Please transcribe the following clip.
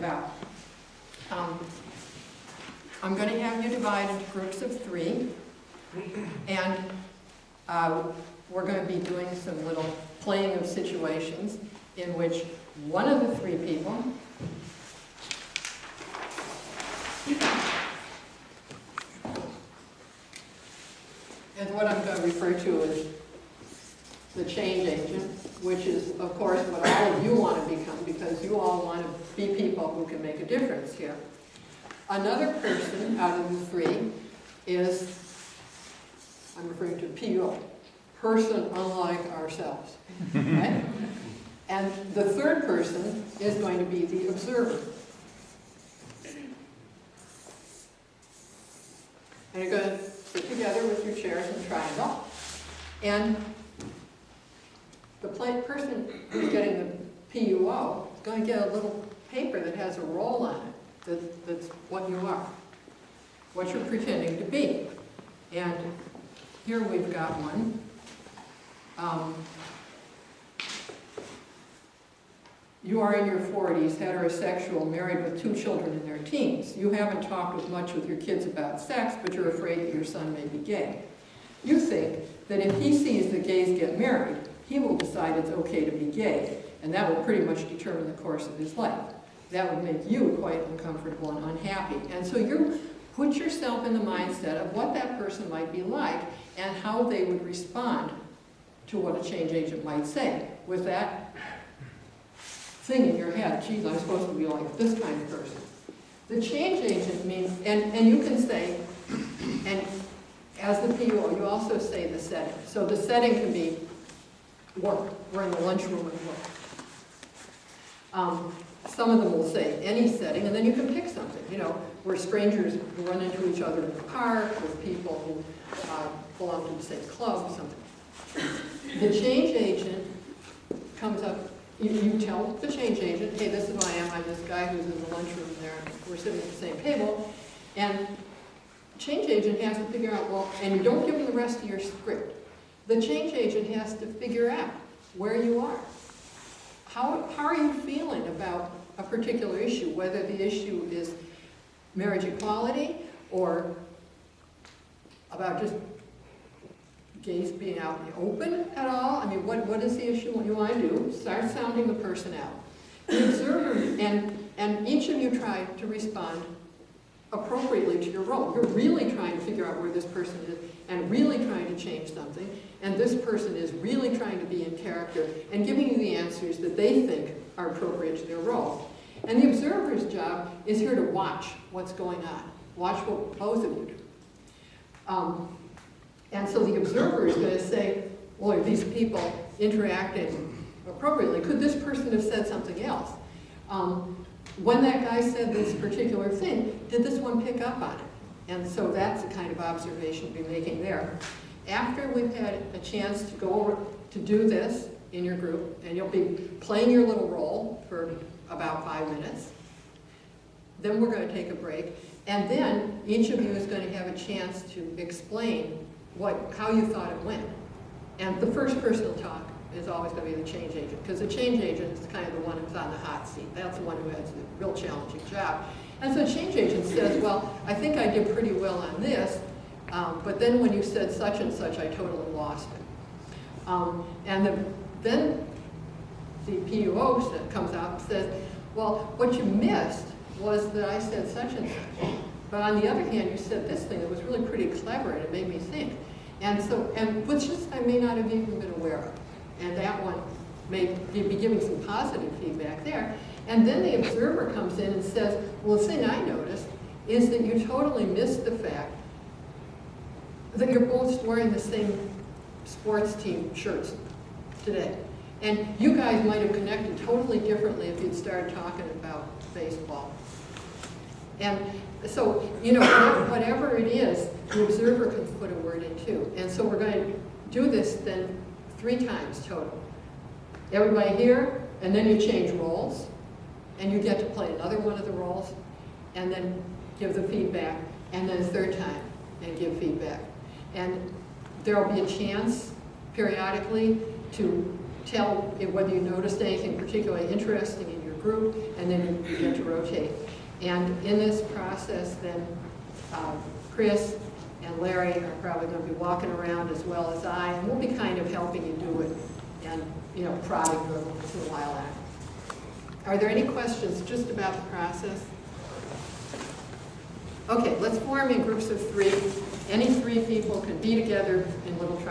about. I'm going to have you divide into groups of 3, and we're going to be doing some little playing of situations in which one of the 3 people is what I'm going to refer to as the change agent, which is, of course, what all of you want to become, because you all want to be people who can make a difference here. Another person out of the 3 is, I'm referring to PO, person unlike ourselves, right? And the 3rd person is going to be the observer. And you're going to sit together with your chairs in a triangle, and the person who's getting the PUO is going to get a little paper that has a role on it that's what you are, what you're pretending to be. And here we've got one. You are in your 40s, heterosexual, married with 2 children in their teens. You haven't talked much with your kids about sex, but you're afraid that your son may be gay. You think that if he sees that gays get married, he will decide it's okay to be gay, and that will pretty much determine the course of his life. That would make you quite uncomfortable and unhappy. And so you put yourself in the mindset of what that person might be like and how they would respond to what a change agent might say. With that thing in your head, geez, I'm supposed to be like this kind of person. The change agent means, and you can say, and as the PO, you also say the setting. So the setting can be work. We're in the lunchroom at work. Some of them will say any setting, and then you can pick something, you know, where strangers run into each other in the park, with people who belong to the same club, something. The change agent comes up, you tell the change agent, hey, this is who I am, I'm this guy who's in the lunchroom there, we're sitting at the same table, and change agent has to figure out, well, and you don't give them the rest of your script. The change agent has to figure out where you are. How are you feeling about a particular issue, whether the issue is marriage equality or about just gays being out in the open at all? I mean, what is the issue? What you want to do? Start sounding the person out. The observer, and each of you try to respond appropriately to your role. You're really trying to figure out where this person is and really trying to change something, and this person is really trying to be in character and giving you the answers that they think are appropriate to their role. And the observer's job is here to watch what's going on. Watch what both of you do. And so the observer is going to say, well, are these people interacting appropriately? Could this person have said something else? When that guy said this particular thing, did this one pick up on it? And so that's the kind of observation we'll be making there. After we've had a chance to go over to do this in your group, and you'll be playing your little role for about 5 minutes, then we're going to take a break, and then each of you is going to have a chance to explain how you thought it went. And the first person to talk is always going to be the change agent, because the change agent is kind of the one who's on the hot seat. That's the one who has the real challenging job. And so the change agent says, well, I think I did pretty well on this, but then when you said such and such, I totally lost it. Then the PUO comes out and says, well, what you missed was that I said such and such. But on the other hand, you said this thing that was really pretty clever and it made me think. And which I may not have even been aware of. And that one may be giving some positive feedback there. And then the observer comes in and says, well, the thing I noticed is that you totally missed the fact that you're both wearing the same sports team shirts today. And you guys might have connected totally differently if you'd started talking about baseball. And so, you know, whatever it is, the observer can put a word in too. And so we're going to do this then 3 times total. Everybody here, and then you change roles, and you get to play another one of the roles, and then give the feedback, and then a 3rd time, and give feedback. And there'll be a chance periodically to tell whether you noticed anything particularly interesting in your group, and then you get to rotate. And in this process, then Chris and Larry are probably going to be walking around as well as I, and we'll be kind of helping you do it and, you know, prodding you every once in a while at it. Are there any questions just about the process? Okay, let's form in groups of 3. Any 3 people can be together in little triangles.